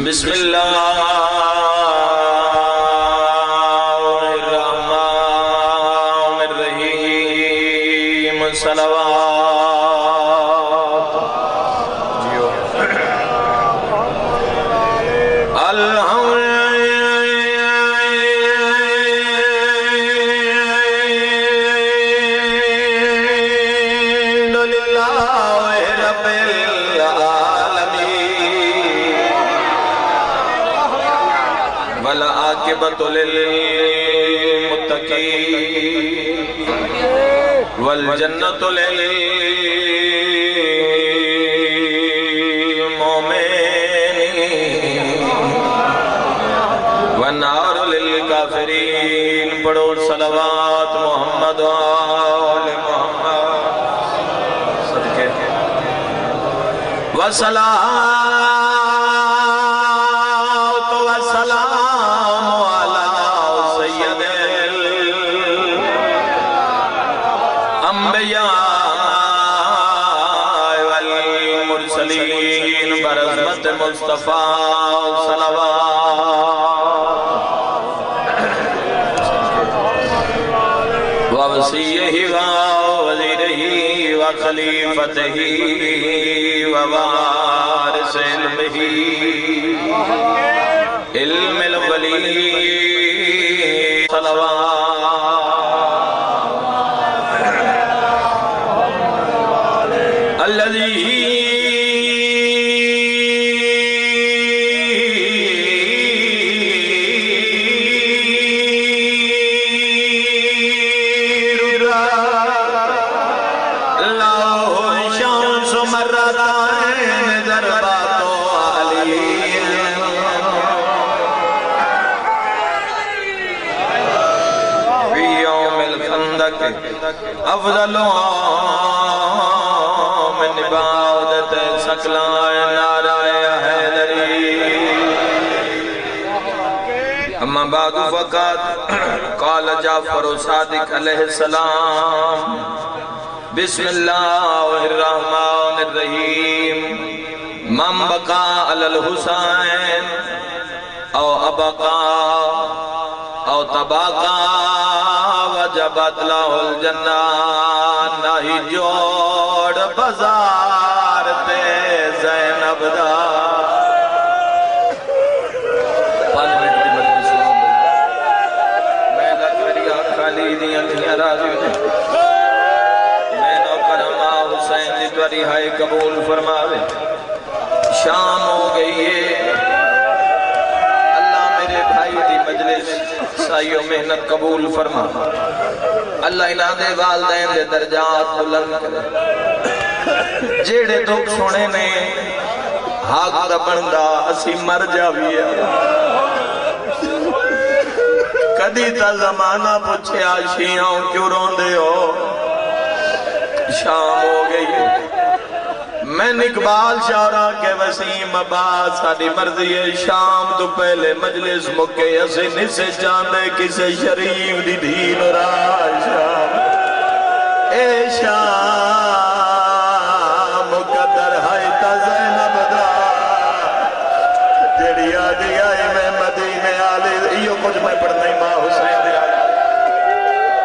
بسم اللہ الرحمن الرحیم صلوات والعاقبۃ للمتقین والجنۃ للمؤمنین والنار للکافرین۔ پڑھو صلوات محمد و آل محمد صدقے وسلام برحمت مصطفیٰ صلوات ووصیہ ووزیرہ وخلیفتہ ووارث علمہ علم الولی صلوات الذی افضل من عبادت سکلائے نارائے حیدری۔ اما بعد فقط قال جعفر صادق علیہ السلام بسم اللہ الرحمن الرحیم من بقا علی الحسین او ابقا او تباقا وجبت له الجنہ۔ نہیں جوڑ بازار تے زینب دا۔ 5 منٹ دی مجلس سنو میں لگ میری آنکھ خالی دیاں کھلیاں راضی ہوتے میں نو کرما حسین دی توری ہائے قبول فرماوے۔ شام ہو گئی ہے، اللہ میرے بھائی دی مجلس سائیو محنت قبول فرما، اللہ انہاں دے والدین دے درجات بلند کرے۔ جیڑے دکھ سونے نے حق دا بندہ اسی مر جاویا۔ کدی تا زمانہ پوچھے آشیاں کیوں رون دے ہو؟ شام ہو گئی ہے، میں اقبال شاعرہ کے وسیم عباس ساری مرضی ہے شام تو پہلے مجلس مکے اسے نسے چاندے کسے شریف دی دین راہ شام اے شام مقدر ہائی تا زینب دا جڑی آدھی آئی میں مدینے آلی ایو کچھ میں پڑھنے ماں حسین دی آلی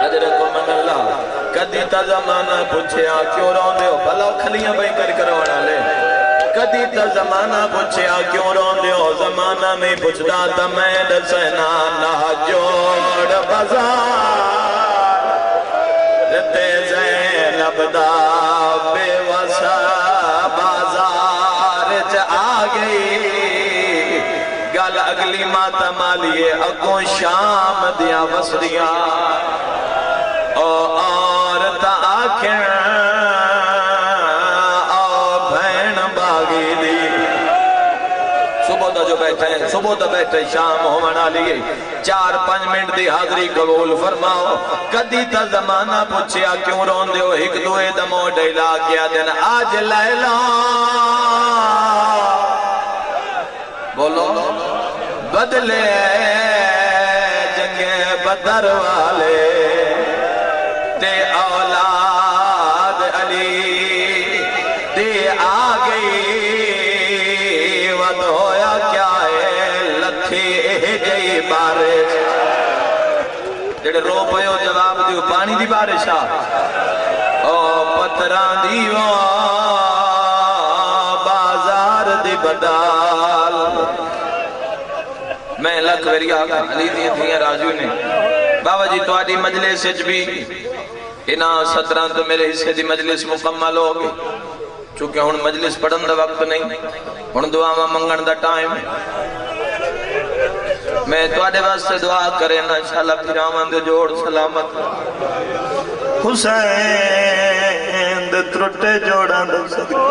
حضرت من اللہ کدی تا زمانہ پوچھے آ کیوں رون دے ہو بھلا کھلیاں بھائی کر کروانا لے۔ کدی تا زمانہ پوچھے آ کیوں رون دے ہو زمانہ نہیں پوچھدا تا میں دسینا نہ جوڑ بازار تے زینب دا بے وسا بازار جا گئی۔ گل اگلی ماتا مالیے اگوں شام دیا وسریاں اور تا آکھیں آو بھین باغی دی۔ صبح دا جو بیٹھے ہیں صبح تو بیٹھے شام ہونا لیے 4-5 منٹ دی حاضری قبول فرماؤ کدی تا زمانہ پوچھیا کیوں رون دے ہو ایک دوئے دمو ڈیلا کیا دن آج لیلا بولو بدلے جنگے بدر والے تے اولاد علی دے آگئی ود ہویا کیا ہے لکھے جئی بارش جڑے رو پہو جواب دیو پانی دی بارش او پتران دیو بازار دی بدال میں لکھ ویری آگا علی دی تھیں راجو نے بابا جی تو آدھی مجلس سچ بھی انہا 17 تو میرے حصے دی مجلس مکمل ہو گئی چونکہ ہن مجلس پڑھن دا وقت نہیں ہن دعا منگن دا ٹائم میں تو آدھے واسطے دعا کریں انشاءاللہ پھر آمن دے جوڑ سلامت حسین دے ترٹے جوڑاں دے صدقہ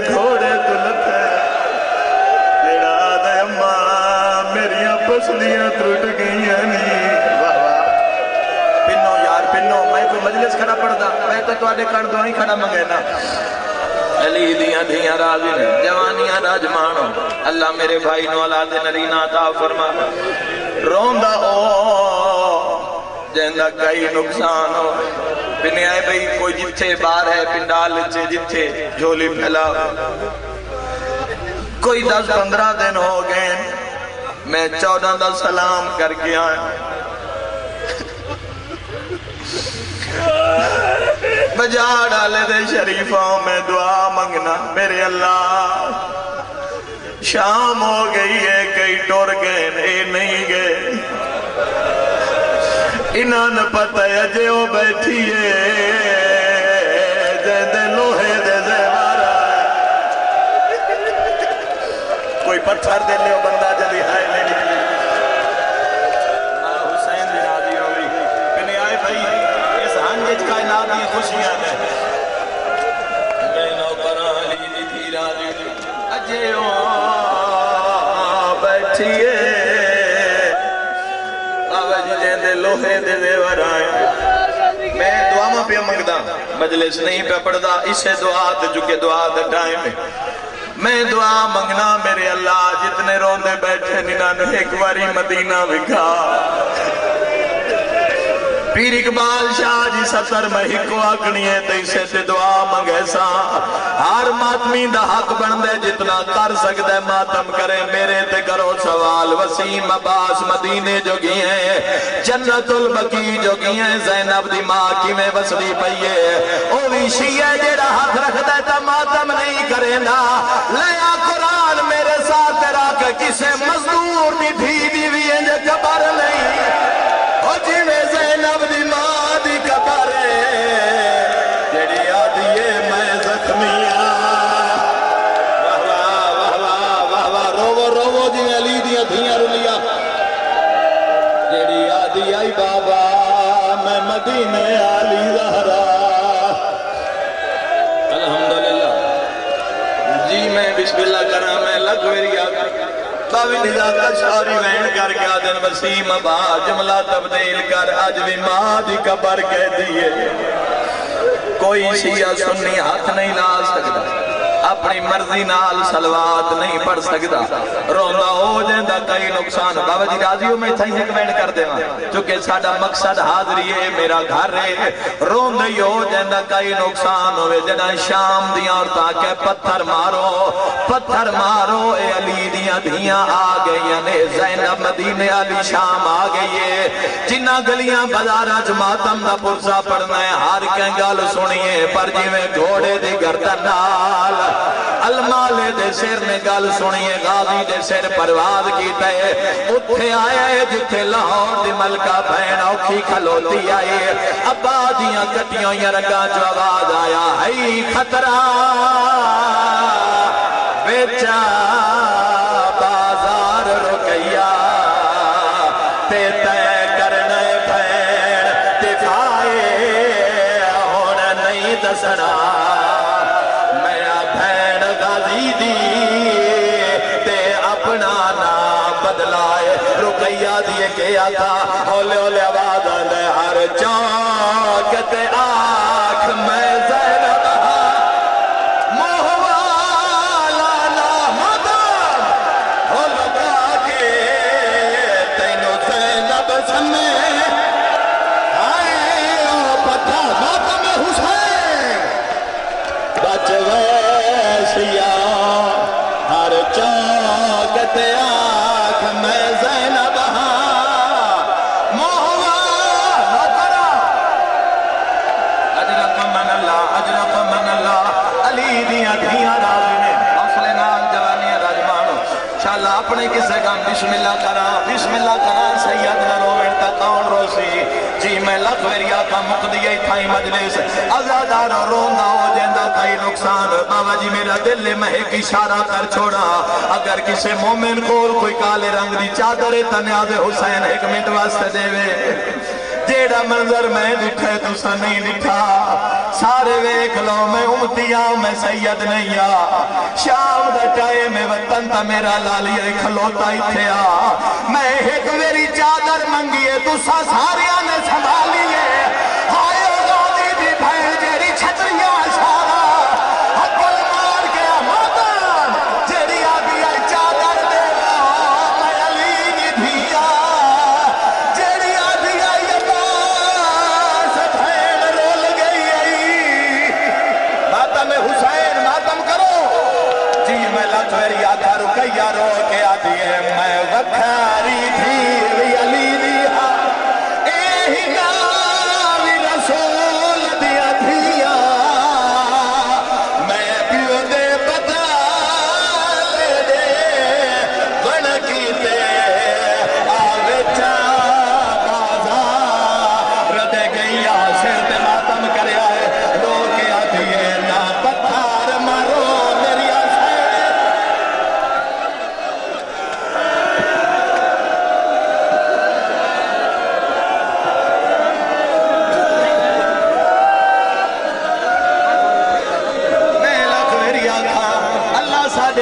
گھوڑے دلت ہے جڑا دے ماں میریاں پسلیاں ترٹ گئیاں نہیں پنو یار پنو میں کوئی مجلس کھڑا پڑھدا میں تو آڈے کان دعائیں کھڑا منگے نا علی دیاں دھیاں راضی نے جوانیاں راجمانو اللہ میرے بھائی نو اولاد نرینہ عطا فرما روندا او جہندہ کئی نقصان ہو بنے آئے بھئی کوئی جتھے بار ہے پنڈال چے جتھے جھولی پھیلا کوئی 10-15 دن ہو گئے میں 14 دا سلام کر کے آیا بجا ڈالے دے شریفوں میں دعا منگنا میرے اللہ شام ہو گئی ہے کئی ٹور گئے نہیں گئے انہاں نے پتہ ہے جے وہ بیٹھی ہے دے لوہے دے زیوارا کوئی پتھر دے لے بندہ جلی ہائے لے نکلی حسین دی راضی ہوئی کہنے آئے بھائی اس ہنگج کائنات کی خوشیاں ہیں میں نوکرہ علی دی تھی راضی اجے بیٹھی ہے لوہے دے دیور آئے میں دعا ماں پہ منگدا مجلس نہیں پہ پڑھدا اسے دعا دے چکے دعا دے ٹائم میں میں دعا منگنا میرے اللہ جتنے روندے بیٹھے ننان ایک واری مدینہ بکھا پیر اقبال شاہ جی 70 میں ہکو آکنی ہے تے اسے تے دعا منگے سا ہر ماتمی دا حق بندے جتنا کر سکتے ماتم کرے میرے تے کرو سوال وسیم عباس مدینے جو گئی ہیں جنت البقی جو گئی ہیں زینب دی ماں کی میں بسری پئیے او بھی شیعہ جیڑا حق رکھ دے تا ماتم نہیں کرے نا لیا قرآن میرے ساتھ تیرا کہ کسے مزدور دی تھی دیوی ہیں جو کبر نہیں او جی میں زینب دی ماں دی کبر جیڑی آدھیے میں زخمیاں رو جی علی دیا دھیاں رلیاں جیڑی آدھی آئی بابا میں مدینے علی زہرا الحمدللہ جی میں بسم اللہ کرا میں لگ ویری آگا باوی نزاکہ شاری وین کر کے آدن وسیم با جملہ تبدیل کر آج بھی ماں دی قبر کہہ دیئے کوئی شیعہ سنی ہاتھ نہیں لا سکتا اپنی مرضی نال سلوات نہیں پڑھ سکتا روندہ ہو جندہ کئی نقصان بابا جی راضیوں میں تھا ہی ایک کر دے ماں چونکہ ساڑھا مقصد حاضری ہے میرا گھر ہے روندہ ہو جندہ کئی نقصان ہوئے جنہ شام دیاں اور تاکہ پتھر مارو اے علی دیاں دھیاں آگئی یعنی زینب مدینے علی شام آگئی ہے جنہ گلیاں بزارہ جماعتم دا پرسا پڑھنا ہے ہر کنگل سنیے پر جی میں گھوڑے دی گردن نال المالے دے سیر نے گل سنیے غازی دے سیر پرواز کیتا ہے اتھے آیا ہے جتھے لاہور دی ملکہ بہن اوکھی کھلوتی آئی ابا دیاں کٹیوں یا رگا جو آواز آیا ہے خطرہ بیچا بازار رکیا تے تے کرنے بھین دفاع دسنا میرا بھین غازی دی تے اپنا نام بدلائے رقیہ دیے کہ آتا ہولے ہولے آواز آدھے ہر چاک تے آنکھ میں زینب موہوالا نامدام ہو لگا کے تینو زینب سمے آئے او پتھا ماتم حسین بچ ویسیا ہر چاک تے آنکھ میں زینب اپنے کسے گا بسم اللہ کرا سید نہ روین تا کون روسی جی میں لکھویریا کا مقدیہ تھائی مجلس ازادار رونا ہو جندہ کئی نقصان بابا جی میرا دل محک اشارہ کر چھوڑا اگر کسے مومن کو کوئی کالے رنگ دی چادر تنیاز حسین ایک منٹ واسطے دے وے جیڑا منظر میں دکھے تو سا نہیں دکھا سارے ویک لو میں امتیاں میں سید نہیں شام دا ٹائے میں وطن تا میرا لالیہ کھلوتا ہی تھیا میں ایک میری چادر منگیے تو سا ساریاں نے سنبھالیے ہائے غازی دی بھائی جیری چھتریاں اشارہ حقل مار کے مادر جیری آگی آئی چادر دے میں علی کی دھیا جیری آگی آئی عباس بھین رول گئی آئی ماتم حسین ماتم کرو جی میں لکھویری آدھا رکیہ رو کے آدھی ہے میں وکھاری تھی علی دیا ایہی ناوی رسول دیا دھیا میں پیو دے بدال دے بڑکی تے آوے چا بازار دے گئی آسر تے ماتم کرے آئے رو کے آدھی ہے نا پتھار مارو میری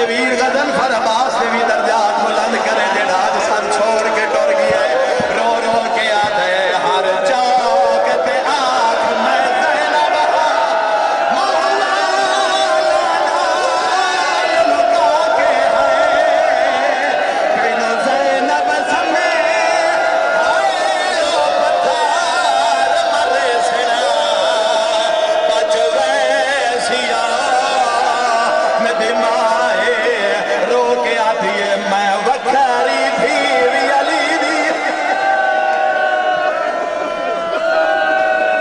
ویر غزل فر عباس سے بھی درجات بلند کرے جڑا آج سن چھوڑ کے ٹور گیا ہے رو رو کے آدھے ہر چاک تے آنکھ میں زینب مولا لکا کے ہے بن زینب سمے آئے او پتھار مرے سنا بچ ویسیا میں دماغ میں وکھاری بھی علی دی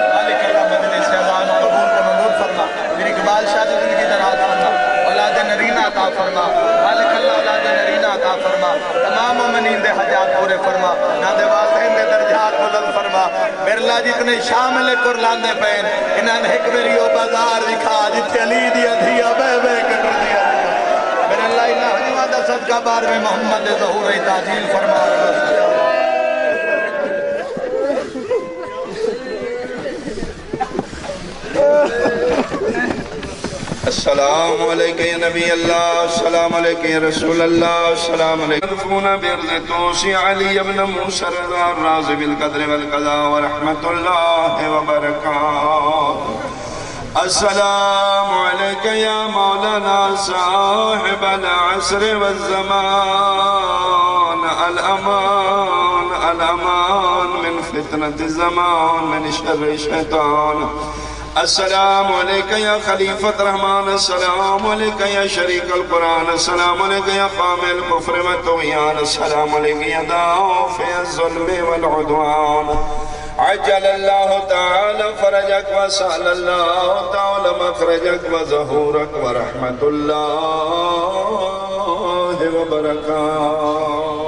مالک اللہ مجلس اذان و قبول کو منظور فرما میری اقبال شاہ زندگی دراز فرما اولاد نرینہ عطا فرما مالک اللہ اولاد نرینہ عطا فرما تمام مومنین دے حجات پورے فرما نادے والدین دے درجات بلند فرما میرے اللہ جتنے شامل قرلان دے پین انہاں نے ایک میری او بازار دکھا جتے علی دی ادھیا بے بے کر دیا میرے اللہ الہ دا صدقہ بار میں محمد ظہور تعجیل فرما السلام علیکہ یا نبی اللہ السلام علیکہ یا رسول اللہ السلام علیکہ مرفون برد توسی علی ابن موسیٰ رضا الراضی بالقدر والقضاء ورحمت اللہ وبرکاتہ السلام علیکہ یا مولانا صاحب العصر والزمان الامان الامان من فتنة الزمان من شر الشیطان السلام علیکہ یا خلیفت رحمان السلام علیکہ یا شریک القرآن السلام علیکہ یا قامل کفر و طغیان السلام علیکہ یا دافع الظلم والعدوان عجل اللہ تعالی فرجک وسأل اللہ تعالی مخرجک وظہورک ورحمت اللہ وبرکاتہ